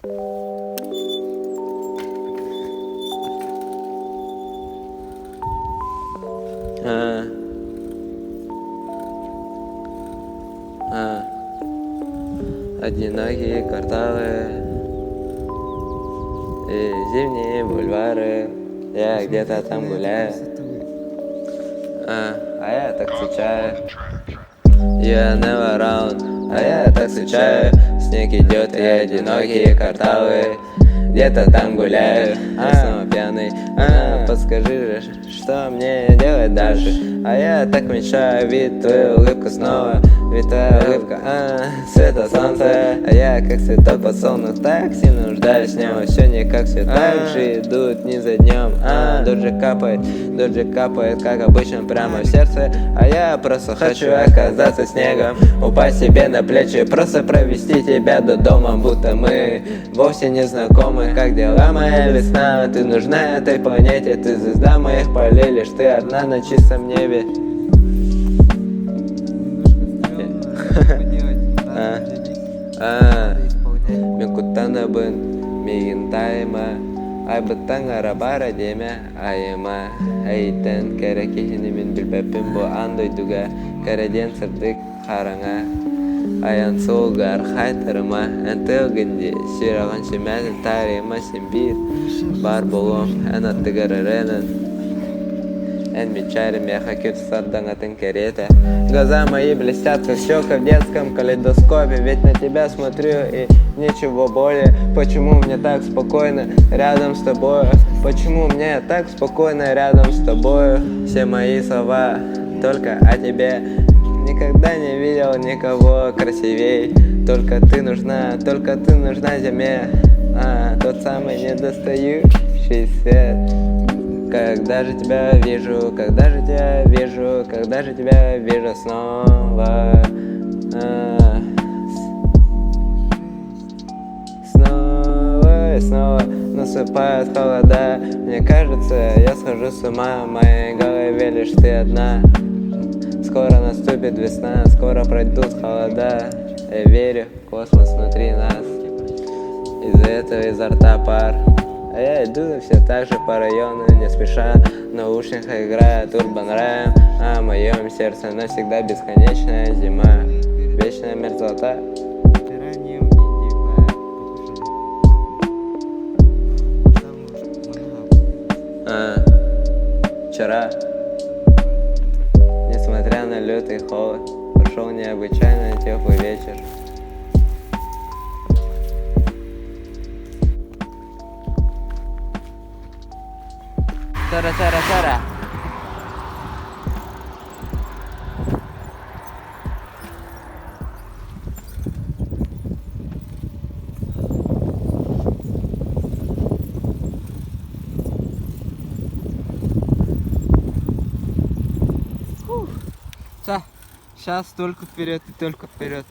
А, а, Одинокие кварталы и зимние бульвары. Я где-то там гуляю, а я так скучаю. Я never around, а я так скучаю. Снег идет и одинокие кварталы. Где-то там гуляю, снова пьяный. Подскажи, что мне делать дальше? А я так мечтаю, видеть твою улыбку снова. Ведь твоя улыбка, света солнца. А я как цветок подсолнух, так сильно нуждаюсь в нем. Все никак, все так же идут дни за днем. Дождик капает, как обычно, прямо в сердце. А я просто хочу оказаться снегом, упасть себе на плечи, просто провести тебя до дома, будто мы вовсе не знакомы. Как дела, моя весна? Ты нужна этой планете, ты звезда моих полей, лишь ты одна на чистом небе. Мекутанабын мегентайма айбыттан арабара деме айыма әйтен кәрәкехіне мен білбәппен бұ андойдуға кәрәден сырдық қараңа аян солғар қайтырма әнтілгінде сираған шемәзін тарыма сен бір бар болом ән аттығараренен Эн мечарем я хочу сарданатын карета. Глаза мои блестят, как щека в детском калейдоскопе. Ведь на тебя смотрю и ничего более. Почему мне так спокойно рядом с тобою? Почему мне так спокойно рядом с тобою? Все мои слова только о тебе. Никогда не видел никого красивей. Только ты нужна зиме. Тот самый недостающий свет. Когда же тебя вижу, когда же тебя вижу, когда же тебя вижу снова, снова и снова наступают холода. Мне кажется, я схожу с ума, в моей голове лишь ты одна. Скоро наступит весна, скоро пройдут холода. Я верю в космос внутри нас, из-за этого изо рта пар. А я иду все так же по району, не спеша, в наушниках играет Urban Rhyme. А в моем сердце навсегда бесконечная зима, вечная мерзлота. Вчера, несмотря на лютый холод, прошел необычайно теплый вечер. Тара-тара-тара. Сейчас только вперед и только вперед.